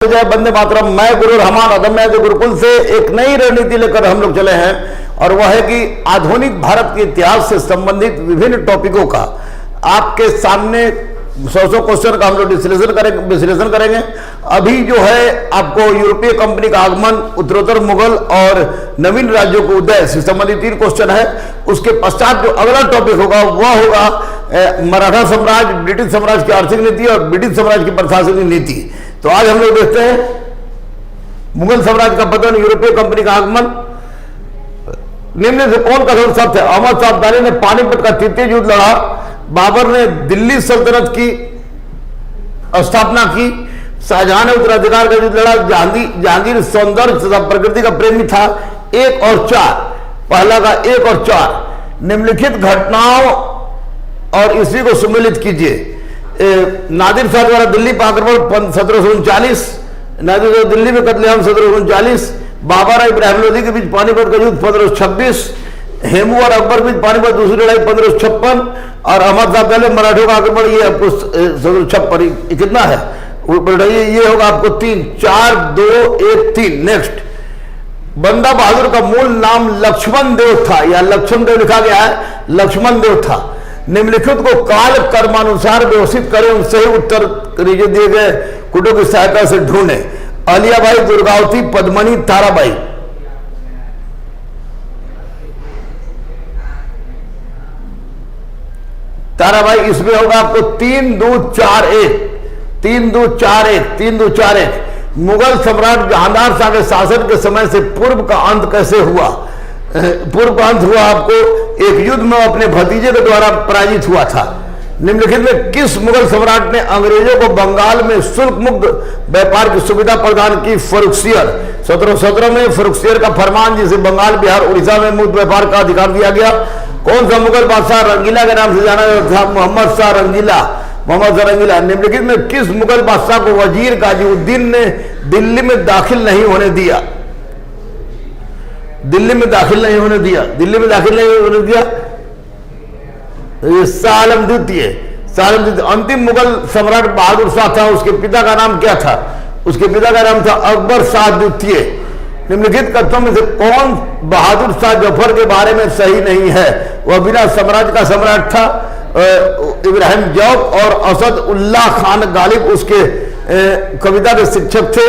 जय वंदे मातरम। मैं गुरु रहमान अदम्य गुरुकुल से एक नई रणनीति लेकर हम लोग चले हैं और वह है कि आधुनिक भारत के इतिहास से संबंधित विभिन्न टॉपिकों का आपके सामने 100 क्वेश्चन का हम लोग विश्लेषण करेंगे। अभी जो है आपको यूरोपीय कंपनी का आगमन, उत्तरोत्तर मुगल और नवीन राज्यों को उदय से संबंधित 3 क्वेश्चन है। उसके पश्चात जो अगला टॉपिक होगा वह होगा मराठा साम्राज्य, ब्रिटिश साम्राज्य की आर्थिक नीति और ब्रिटिश साम्राज्य की प्रशासनिक नीति। तो आज हम लोग देखते हैं मुगल साम्राज्य का पतन, यूरोपीय कंपनी का आगमन। निम्न से कौन कठोर शब्द है? अहमद शाह अब्दाली ने पानीपत का तृतीय युद्ध लड़ा, बाबर ने दिल्ली सल्तनत की स्थापना की, शाहजहां ने उत्तराधिकार का युद्ध लड़ा, जहांगीर सौंदर्य तथा प्रकृति का प्रेमी था। 1 और 4, पहला का 1 और 4 निम्नलिखित घटनाओं और ईस्वी को सम्मिलित कीजिए। नादिर शाह द्वारा दिल्ली पर आक्रमण 1739, नादिर शाह दिल्ली में कत्लेआम 1739, बाबर और इब्राहिम लोदी के बीच पानीपत का युद्ध 1526, हेमू और अकबर के बीच पानीपत दूसरी लड़ाई 1556 और अहमद शाह पहले मराठों का आक्रमण ये आपको 1756। कितना है ये होगा आपको 3, 4, 2, 1, 3। नेक्स्ट, बंदा बहादुर का मूल नाम लक्ष्मण देव था या लक्ष्मण देव लिखा गया है, लक्ष्मण देव था। निम्नलिखित को काल कर्मानुसार व्यवस्थित करें, उनसे ही उत्तर नीचे दिए गए कुटों की सहायता से ढूंढे। अलियाबाई, दुर्गावती, पद्मनी, ताराबाई। ताराबाई इसमें होगा आपको 3, 2, 4, 1, 3, 2, 4, 1, 3, 2, 4, 1। मुगल सम्राट जहांगीर शाह के शासन के समय से पूर्व का अंत कैसे हुआ? पूर्व का अंत हुआ आपको एक युद्ध में अपने भतीजे के द्वारा पराजित हुआ था। निम्नलिखित में किस मुगल सम्राट ने अंग्रेजों को बंगाल में शुल्क मुक्त व्यापार की सुविधा प्रदान की? फर्रुखसियर। 1717 में फर्रुखसियर का फरमान, जिसे बंगाल, बिहार, उड़ीसा में मुक्त व्यापार का अधिकार दिया गया। कौन सा मुगल बादशाह रंगीला के नाम से जाना जाता था? मोहम्मद शाह रंगीला। मोहम्मद शाह रंगीला। निम्नलिखित में किस मुगल बादशाह को वजीर गाजीउद्दीन ने दिल्ली में दाखिल नहीं होने दिया? दिल्ली में दाखिल नहीं होने दिया, दिल्ली में दाखिल नहीं होने दिया शाह आलम द्वितीय। अंतिम मुगल सम्राट बहादुर शाह था, उसके पिता का नाम क्या था? उसके पिता का नाम था अकबर शाह द्वितीय। निम्नलिखित कथनों में से कौन बहादुर शाह जफर के बारे में सही नहीं है? वह बिना साम्राज्य का सम्राट था। इब्राहिम जौक और असद उल्लाह खान गालिब उसके कविता के शिक्षक थे।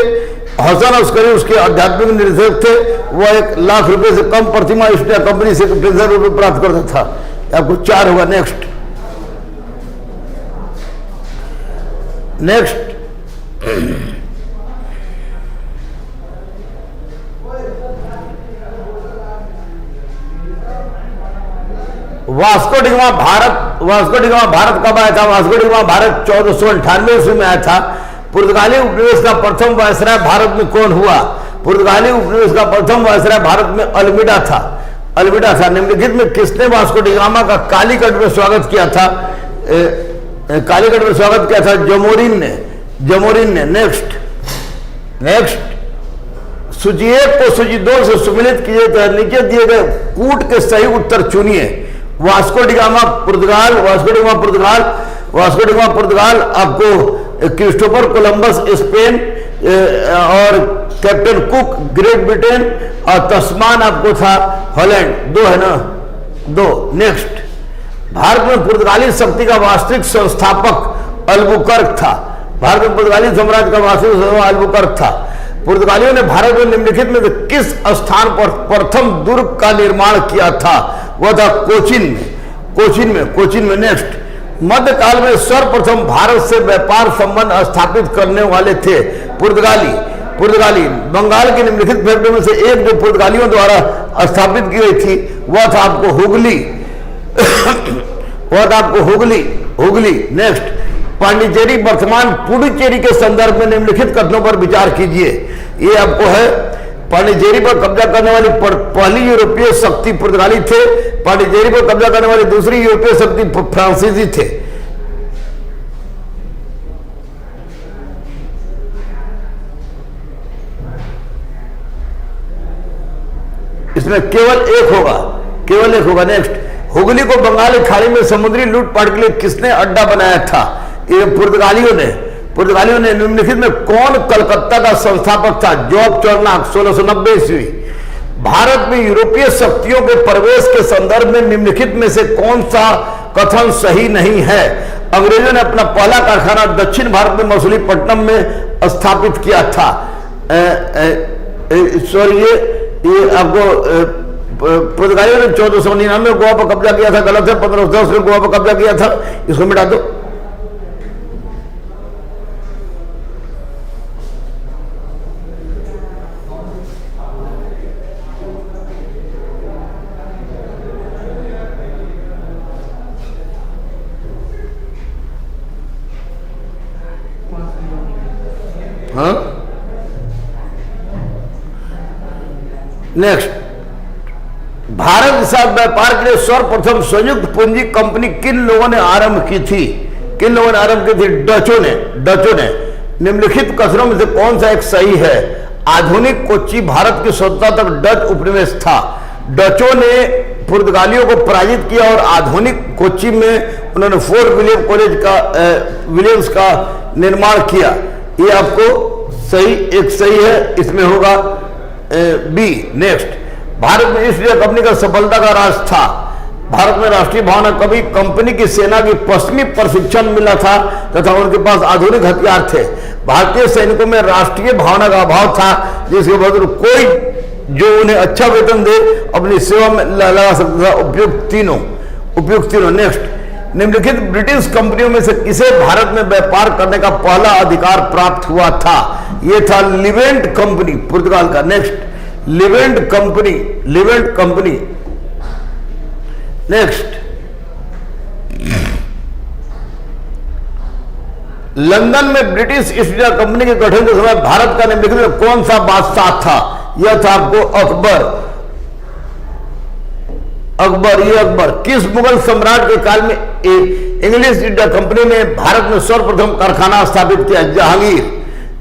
हसन अस्करी उसके आध्यात्मिक निर्देशक थे। वह 1 लाख रुपए से कम प्रतिमा ईस्ट इंडिया कंपनी से पेंशन रुपये प्राप्त करता था। आपको 4 होगा। नेक्स्ट, वास्को डिगामा भारत कब आया था? वास्को डिगामा भारत 1498 ईस्वी में आया था। पुर्तगाली उपनिवेश का प्रथम वायसराय भारत में कौन हुआ? पुर्तगाली उपनिवेश का प्रथम वायसराय भारत में अल्मीडा था। निम्नलिखित में किसने वास्को डिगामा का कालीकट में स्वागत किया था? जमोरिन ने। नेक्स्ट, सूची 1 को सूची 2 से सम्मिलित कीजिए तो नीचे दिए गए कूट के सही उत्तर चुनिए। वास्को डिगामा पुर्तगाल, आपको क्रिस्टोफर कोलंबस स्पेन और कैप्टन कुक ग्रेट ब्रिटेन और तस्मान आपको था हॉलैंड। 2 है ना, 2। नेक्स्ट, भारत में पुर्तगाली शक्ति का वास्तविक संस्थापक अल्बुकर्क था। भारत में पुर्तगाली साम्राज्य का वास्तविक संस्थापक अल्बुकर्क था। पुर्तगालियों ने भारत में निम्नलिखित में किस स्थान पर प्रथम दुर्ग का निर्माण किया था? वह था कोचीन में। नेक्स्ट, मध्यकाल में सर्वप्रथम भारत से व्यापार संबंध स्थापित करने वाले थे पुर्तगाली। बंगाल की निम्नलिखित फैक्ट्री में से एक जो पुर्तगालियों द्वारा स्थापित की गई थी वह था आपको हुगली। नेक्स्ट, पांडिचेरी वर्तमान पुडुचेरी के संदर्भ में निम्नलिखित कथनों पर विचार कीजिए। ये आपको है, पांडिचेरी पर कब्जा करने वाली पहली यूरोपीय शक्ति पुर्तगाली थे। पांडिचेरी पर कब्जा करने वाली दूसरी यूरोपीय शक्ति फ्रांसीसी थे। इसमें केवल एक होगा। नेक्स्ट, हुगली को बंगाल की खाड़ी में समुद्री लूटपाट के लिए किसने अड्डा बनाया था? ये पुर्तगालियों ने। पुर्तगालियों ने निम्नलिखित में कौन कलकत्ता का संस्थापक था? जॉब चॉर्नाक 1690 ईस्वी। भारत में यूरोपीय शक्तियों के प्रवेश के संदर्भ में निम्नलिखित में से कौन सा कथन सही नहीं है? अंग्रेजों ने अपना पहला कारखाना दक्षिण भारत में मछलीपट्टनम में स्थापित किया था। सॉरी, ये आपको पुर्तगालियों ने 1499 में गोवा पर कब्जा किया था, गलत है। 1510 में गोवा पर कब्जा किया था, इसको मिटा दो। हाँ, नेक्स्ट, भारत के साथ व्यापार के लिए सर्वप्रथम संयुक्त पूंजी कंपनी किन लोगों ने आरंभ की थी? किन लोगों ने आरंभ की थी? डचों ने। निम्नलिखित कथनों में से कौन सा एक सही है? आधुनिक कोच्चि भारत की स्वतंत्रता तक डच उपनिवेश था। डचों ने पुर्तगालियों को पराजित किया और आधुनिक कोच्चि में उन्होंने फोर्ट विलियम्स का निर्माण किया। ये आपको सही, एक सही है, इसमें होगा बी। नेक्स्ट, भारत में ईस्ट इंडिया कंपनी का सफलता का राज था। भारत में राष्ट्रीय भावना कभी कंपनी की सेना की पश्चिमी प्रशिक्षण मिला था तथा उनके पास आधुनिक हथियार थे। भारतीय सैनिकों में राष्ट्रीय भावना का अभाव था, जिसके बदले कोई जो उन्हें अच्छा वेतन दे अपनी सेवा में लगा सकता था। उपयुक्त तीनों। नेक्स्ट, निम्नलिखित ब्रिटिश कंपनियों में से किसे भारत में व्यापार करने का पहला अधिकार प्राप्त हुआ था? यह था लिवेंट कंपनी, पुर्तगाल का। Next, Leivand company. Next, London में ब्रिटिश ईस्ट इंडिया कंपनी के गठन के समय भारत का निम्नलिखित में कौन सा बादशाह था? यह था आपको अकबर। किस मुगल सम्राट के काल में इंग्लिश ईस्ट इंडिया कंपनी ने भारत में सर्वप्रथम कारखाना स्थापित किया?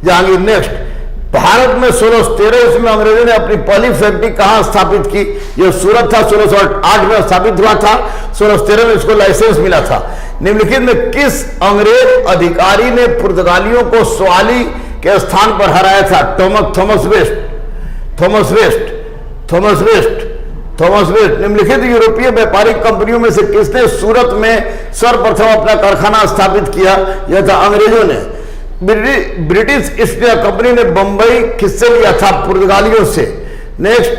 जहांगीर। नेक्स्ट, भारत में 1613 ईस्वी में अंग्रेजों ने अपनी पहली फैक्ट्री कहां स्थापित की? यह सूरत था, 1608 में स्थापित हुआ था, 1613 में इसको लाइसेंस मिला था। निम्नलिखित में किस अंग्रेज अधिकारी ने पुर्तगालियों को स्वाली के स्थान पर हराया था? Thomas West. निम्नलिखित यूरोपीय व्यापारिक कंपनियों में से किसने सूरत में सर्वप्रथम अपना कारखाना स्थापित किया? यह था अंग्रेजों ने। ब्रिटिश ईस्ट इंडिया कंपनी ने बंबई किससे लिया था? पुर्तगालियों से। नेक्स्ट,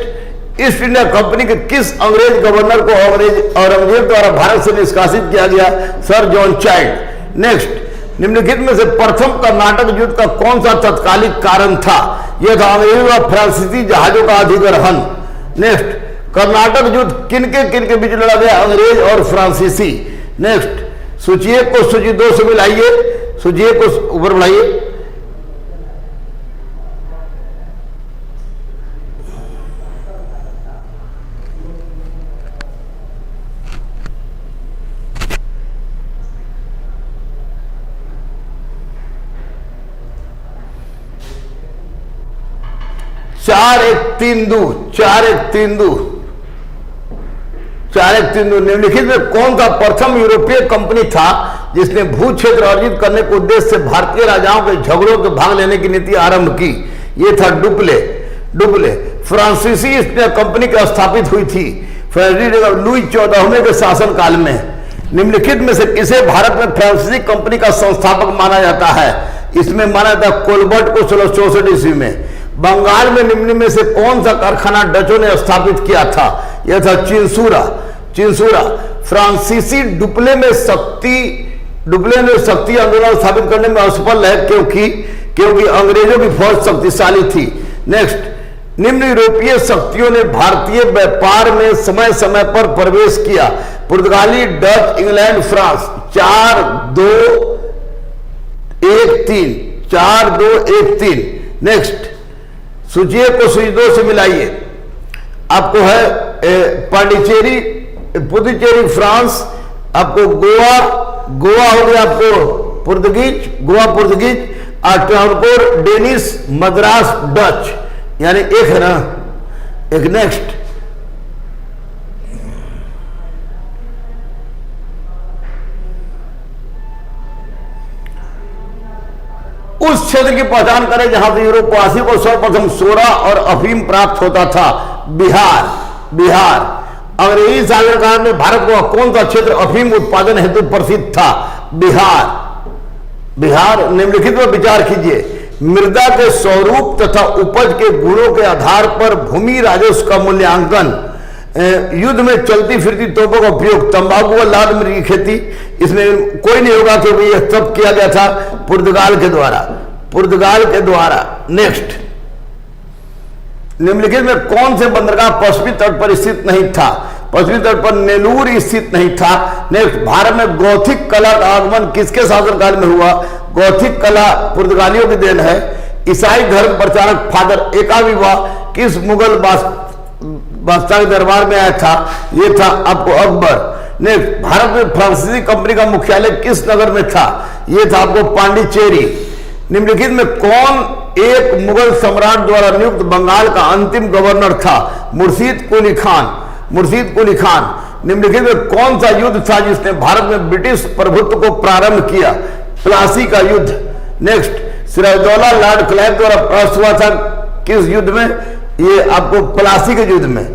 ईस्ट इंडिया कंपनी के किस अंग्रेज गवर्नर को औरंगजेब द्वारा भारत से निष्कासित किया गया? Sir John child. नेक्स्ट, निम्नलिखित में से प्रथम कर्नाटक युद्ध का कौन सा तत्कालिक कारण था? यह था अंग्रेजों व फ्रांसीसी जहाजों का अधिग्रहण। नेक्स्ट, कर्नाटक युद्ध किनके बीच लड़ा गया? अंग्रेज और फ्रांसीसी। नेक्स्ट, सूची 1 को सूची 2 से मिलाइए, सूची 1 को ऊपर बढ़ाइए। चार एक तीन दो। निम्नलिखित में कौन सा प्रथम यूरोपीय कंपनी था जिसने भू क्षेत्र अर्जित करने के उद्देश्य से भारतीय राजाओं के झगड़ों के भाग लेने की नीति आरंभ की? यह था डुप्ले। फ्रांसीसी ईस्ट इंडिया कंपनी की स्थापित हुई थी लुई 14वें के शासन काल में। निम्नलिखित में से किसे भारत में फ्रांसीसी कंपनी का संस्थापक माना जाता है? इसमें माना जाता है कोलबर्ट को 1664 ईस्वी में। बंगाल में निम्न में से कौन सा कारखाना डचों ने स्थापित किया था? यह था चिंसूरा। फ्रांसीसी डुप्ले ने शक्ति आंदोलन स्थापित करने में असफल है क्योंकि अंग्रेजों की फौज शक्तिशाली थी। नेक्स्ट, निम्न यूरोपीय शक्तियों ने भारतीय व्यापार में समय समय पर प्रवेश किया? पुर्तगाली, डच, इंग्लैंड, फ्रांस। 4 2 1 3। नेक्स्ट, सूची 1 को सूची 2 से मिलाइए। आपको है पुदुचेरी फ्रांस, आपको गोवा हो गया, आपको पुर्तगीज, और ट्रावनकोर डेनिश, मद्रास डच, यानी एक है ना एक। नेक्स्ट, क्षेत्र की पहचान करें जहां से यूरोपवासी को सर्वप्रथम सोडा और अफीम प्राप्त होता था। बिहार। बिहार। अंग्रेजी शासनकाल में भारत का कौन सा क्षेत्र अफीम उत्पादन हेतु प्रसिद्ध था? बिहार। बिहार। निम्नलिखित पर विचार कीजिए। मृदा के स्वरूप तथा उपज के गुणों के आधार पर भूमि राजस्व का मूल्यांकन, युद्ध में चलती फिरती तोपों का उपयोग, तंबाकू व लाल मिर्च की खेती, इसमें कोई नहीं होगा क्योंकि यह सब किया गया था पुर्तगाल के द्वारा। पुर्तगाल के द्वारा। नेक्स्ट, निम्नलिखित में कौन से बंदरगाह पश्चिमी तट पर स्थित नहीं था? पश्चिमी तट पर नेलूर स्थित नहीं था। नेक्स्ट, भारत में गौथिक कला का आगमन किसके शासनकाल में हुआ? गौथिक कला पुर्तगालियों की देन है। ईसाई धर्म प्रचारक फादर एकाविवा किस मुगल बादशाह के दरबार में आया था? यह था आपको अकबर। नेक्स्ट, भारत में फ्रांसीसी कंपनी का मुख्यालय किस नगर में था? यह था आपको पांडिचेरी। निम्नलिखित में कौन एक मुगल सम्राट द्वारा नियुक्त बंगाल का अंतिम गवर्नर था? मुर्शीद कुली खान। मुर्शीद कुली खान। निम्नलिखित में कौन सा युद्ध था जिसने भारत में ब्रिटिश प्रभुत्व को प्रारंभ किया? प्लासी का युद्ध। नेक्स्ट, सिराजदौला लॉर्ड क्लाइव द्वारा परास्त हुआ था किस युद्ध में? ये आपको प्लासी के युद्ध में।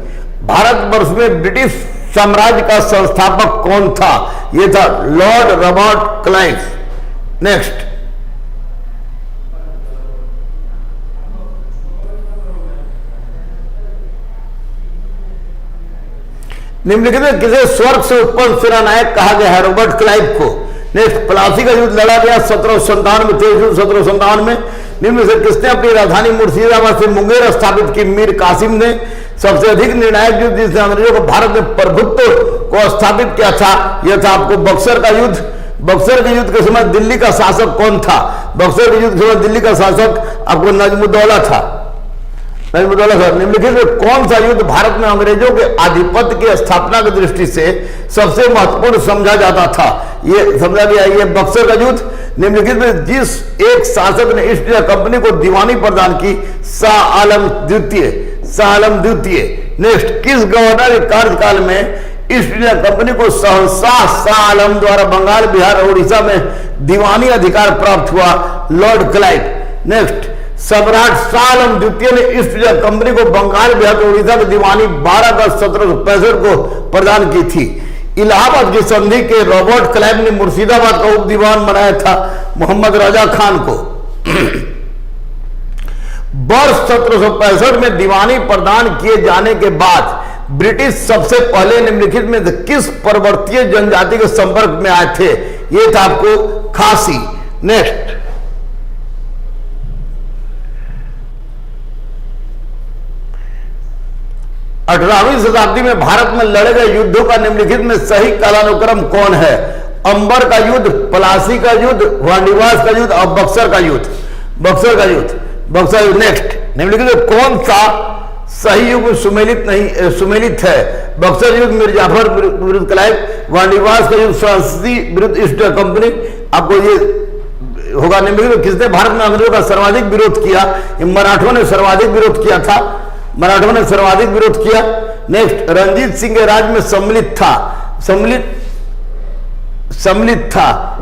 भारतवर्ष में ब्रिटिश साम्राज्य का संस्थापक कौन था? यह था लॉर्ड रॉबर्ट क्लाइव। नेक्स्ट, निम्नलिखित में किसे स्वर्ग से उत्पन्न सेनानायक कहा गया है? रॉबर्ट क्लाइव को। नेक्स्ट, प्लासी का युद्ध लड़ा गया 1797 में, 1797 में। निम्न से किसने अपनी राजधानी मुर्शिदाबाद से मुंगेर स्थापित की? मीर कासिम ने। सबसे अधिक निर्णायक युद्ध जिसने अंग्रेजों को भारत में प्रभुत्व को स्थापित किया था, यह था आपको बक्सर का युद्ध। बक्सर के युद्ध के समय दिल्ली का शासक कौन था? बक्सर के युद्ध के समय दिल्ली का शासक आपको नजमुद्दौला था। निम्नलिखित में कौन सा युद्ध भारत में अंग्रेजों के आधिपत्य की स्थापना की दृष्टि से सबसे महत्वपूर्ण समझा जाता था? यह समझा गया, ये बक्सर का युद्ध। निम्नलिखित में जिस एक शासक ने ईस्ट इंडिया कंपनी को दीवानी प्रदान की? शाह आलम द्वितीय। शाह आलम द्वितीय। नेक्स्ट, किस गवर्नर के कार्यकाल में ईस्ट इंडिया कंपनी को सहसा शाह आलम द्वारा बंगाल, बिहार और उड़ीसा में दीवानी अधिकार प्राप्त हुआ? Lord Clive. नेक्स्ट, सम्राट शाह आलम द्वितीय ने ईस्ट इंडिया कंपनी को बंगाल, बिहार और उड़ीसा में दीवानी 12 अगस्त 1765 को प्रदान की थी। इलाहाबाद की संधि के रॉबर्ट क्लाइव ने मुर्शिदाबाद का उप दीवान बनाया था मोहम्मद रजा खान को। वर्ष 1765 में दीवानी प्रदान किए जाने के बाद ब्रिटिश सबसे पहले निम्नलिखित में किस पर्वतीय जनजाति के संपर्क में आए थे? यह था आपको खासी। नेक्स्ट, 18वीं शताब्दी में भारत में लड़े गए युद्धों का निम्नलिखित में सही कालानुक्रम कौन है? अंबर का युद्ध, प्लासी का युद्ध, वांडीवास का युद्ध और बक्सर का युद्ध। बक्सर का युद्ध। बक्सर युद्ध। नेक्स्ट, निम्नलिखित में कौन सा सही युग सुमेलित है? बक्सर युद्ध मिर्जाफर विरुद्ध क्लाइव, वांडीवास का युद्ध फ्रांसीसी विरुद्ध ईस्ट इंडिया कंपनी। आपको ये होगा। निम्नलिखित किसने भारत में अंग्रेजों का सर्वाधिक विरोध किया? मराठों ने सर्वाधिक विरोध किया था। मराठों ने सर्वाधिक विरोध किया। नेक्स्ट, रणजीत सिंह के राज में सम्मिलित था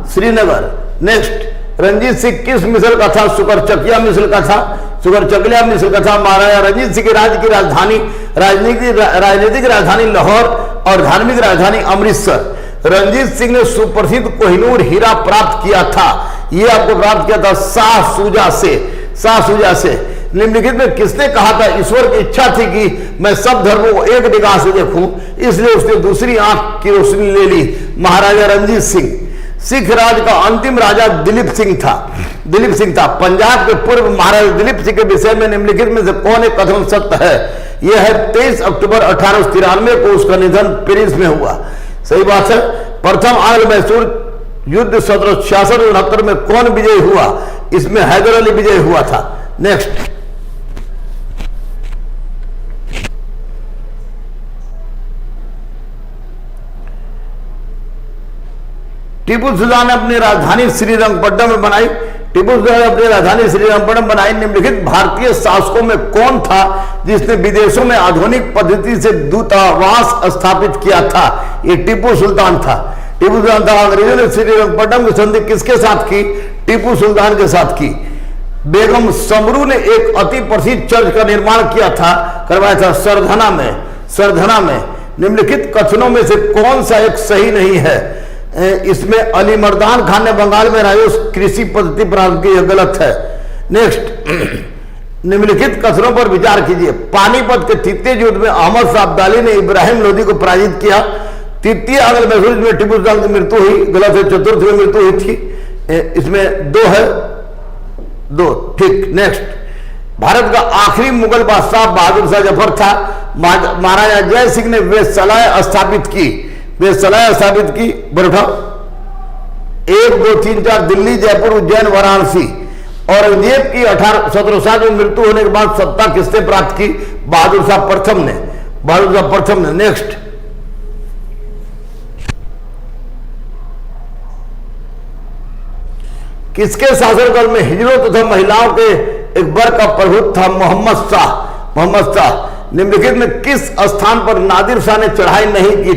श्रीनगर। नेक्स्ट, रणजीत सिंह किस मिसल का था? सुकरचकिया मिसल का था। सुकरचकिया मिसल का था। महाराजा रणजीत सिंह के राज्य की राजधानी राजनीतिक राजधानी लाहौर और धार्मिक राजधानी अमृतसर। रणजीत सिंह ने सुप्रसिद्ध कोहिनूर हीरा प्राप्त किया था। यह आपको प्राप्त किया था शाह सूजा से। शाह सूजा से। निम्नलिखित में किसने कहा था ईश्वर की इच्छा थी कि मैं सब धर्मों को एक निगाह से देखूं, इसलिए उसने दूसरी आंख की रोशनी ले ली? महाराजा रणजीत सिंह। सिख राज का अंतिम राजा दिलीप सिंह था। दिलीप सिंह था। पंजाब के पूर्व महाराजा दिलीप सिंह के विषय में निम्नलिखित में से कौन एक कथन सत्य है? यह है 23 अक्टूबर 1893 को उसका निधन पेरिस में हुआ। सही बात है। प्रथम आंग्ल मैसूर युद्ध 1766-69 में कौन विजयी हुआ? इसमें हैदर अली विजयी हुआ था। नेक्स्ट, टीपू सुल्तान ने अपनी राजधानी श्रीरंगपट्टनम में बनाई। टीपू सुल्तान ने अपनी राजधानी श्रीरंगपट्टनम बनाई। निम्नलिखित भारतीय शासकों में कौन था जिसने विदेशों में आधुनिक पद्धति से दूतावास स्थापित किया था? ये टीपू सुल्तान था। टीपू सुल्तान था। अंग्रेजों ने श्रीरंगपट्टनम की संधि किसके साथ की? टीपू सुल्तान के साथ की। बेगम समरू ने एक अति प्रसिद्ध चर्च का निर्माण करवाया था सरधना में। निम्नलिखित कथनों में से कौन सा एक सही नहीं है? इसमें अली मर्दान खान ने बंगाल में राजोस कृषि पद्धति प्रारंभ की, यह गलत है। नेक्स्ट, निम्नलिखित कथनों पर विचार कीजिए। पानीपत के तृतीय युद्ध में अहमद शाह अब्दाली ने इब्राहिम लोदी को पराजित किया। तृतीय आंग्ल मैसूर में टीपू सुल्तान की मृत्यु हुई, गलत है। चतुर्थ में मृत्यु हुई थी, इसमें 2 है, 2 ठीक। नेक्स्ट, भारत का आखिरी मुगल बादशाह बहादुर शाह जफर था। महाराजा जय सिंह ने वेधशालाएं स्थापित की। बैठा 1 2 3 4 दिल्ली, जयपुर, उज्जैन, वाराणसी। औरंगजेब की 1760 में मृत्यु होने के बाद सत्ता किसने प्राप्त की? बहादुर शाह प्रथम ने। नेक्स्ट, किसके शासनकाल में हिजड़ों तथा महिलाओं के एक वर्ग का प्रभुत्व था? मोहम्मद शाह। निम्नलिखित में किस स्थान पर नादिर शाह ने चढ़ाई नहीं की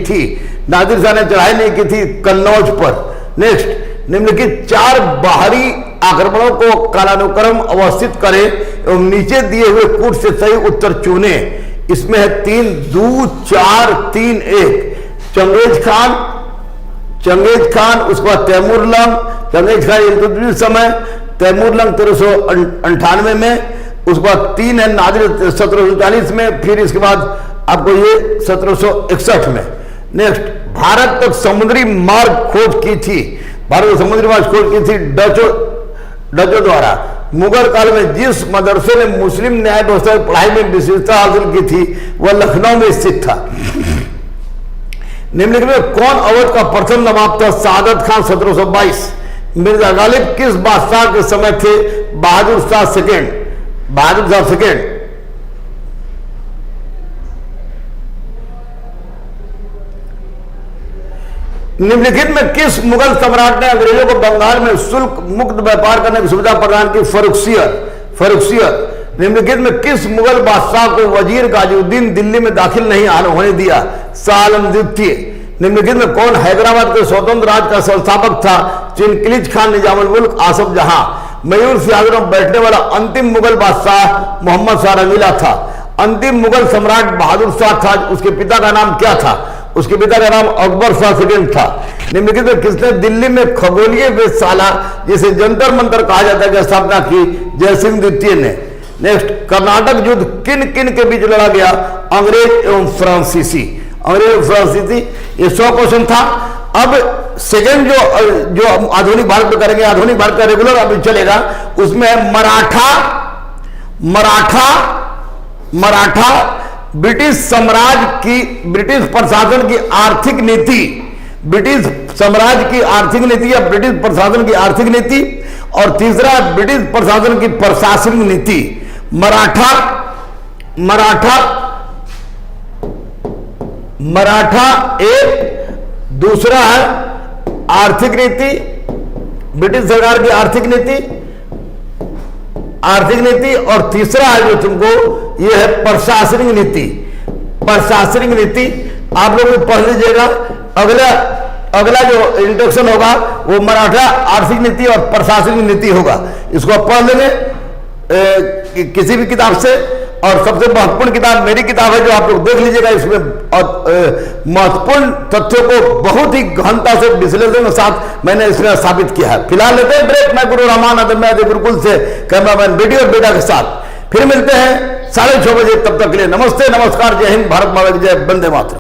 थी? कन्नौज पर। नेक्स्ट, निम्नलिखित 4 बाहरी आक्रमणों को कालानुक्रम अवस्थित करें एवं नीचे दिए हुए कूट से सही उत्तर चुने। इसमें है 3 2 4 3 1। चंगेज खान, उसके बाद तैमूरलंग। चंगेज खान इल्तुतमिश समय, तैमूरलंग 1398 में, उसके बाद 3 है नादिर 1739 में, फिर इसके बाद आपको ये 1761 में। नेक्स्ट, भारत तक समुद्री मार्ग खोज की थी डचों द्वारा। मुगल काल में जिस मदरसे ने मुस्लिम न्याय व्यवस्था की पढ़ाई में विशेषता हासिल की थी वह लखनऊ में स्थित था। निम्नलिखित में कौन अवध का प्रथम नवाब था? सादत खान 1722। मिर्जा गालिब किस बादशाह के समय थे? बहादुर शाह सेकेंड। निम्नलिखित में किस मुगल सम्राट ने अंग्रेजों को बंगाल में शुल्क मुक्त व्यापार करने की सुविधा प्रदान की? फर्रुखसियर। निम्नलिखित में किस मुगल बादशाह को वजीर गाजीउद्दीन दिल्ली में दाखिल नहीं होने दिया? शाह आलम द्वितीय। निम्नलिखित में कौन हैदराबाद के स्वतंत्र राज्य का संस्थापक था? चिनकिलिज खान, निजामुल मुल्क, आसफ जहां। मयूर सिंहासन में बैठने वाला अंतिम मुगल बादशाह मोहम्मद शाह रंगीला था। अंतिम मुगल सम्राट बहादुर शाह था, उसके पिता का नाम क्या था? उसके पिता का नाम अकबर शाह सेकेंड था। निम्नलिखित में किसने दिल्ली में खगोलीय वेधशाला जिसे जंतर मंतर कहा जाता है की स्थापना की? जयसिंह द्वितीय ने। नेक्स्ट, कर्नाटक युद्ध किन किन के बीच लड़ा गया? अंग्रेज एवं फ्रांसीसी। ये 100 क्वेश्चन था। अब सेकेंड जो आधुनिक भारत में करेंगे, आधुनिक भारत का रेगुलर अभी चलेगा, उसमें है मराठा ब्रिटिश साम्राज्य की, ब्रिटिश प्रशासन की आर्थिक नीति, ब्रिटिश साम्राज्य की आर्थिक नीति या ब्रिटिश प्रशासन की आर्थिक नीति, और तीसरा ब्रिटिश प्रशासन की प्रशासनिक नीति। मराठा एक, दूसरा है आर्थिक नीति, ब्रिटिश सरकार की आर्थिक नीति, और तीसरा है जो तुमको ये है प्रशासनिक नीति। आप लोग पढ़ लीजिएगा। अगला जो इंट्रोडक्शन होगा वो मराठा आर्थिक नीति और प्रशासनिक नीति होगा। इसको आप पढ़ लेंगे किसी भी किताब से। और सबसे महत्वपूर्ण किताब मेरी किताब है जो आप लोग देख लीजिएगा। इसमें महत्वपूर्ण तथ्यों को बहुत ही गहनता से विश्लेषण के साथ मैंने इसमें स्थापित किया है। फिलहाल लेते हैं ब्रेक। मैं गुरु रहमान अदम्य गुरुकुल से कैमरामैन बेटी और बेटा के साथ फिर मिलते हैं 6:30 बजे। तब तक के लिए नमस्ते, नमस्कार, जय हिंद, भारत माता की जय, वंदे मातरम।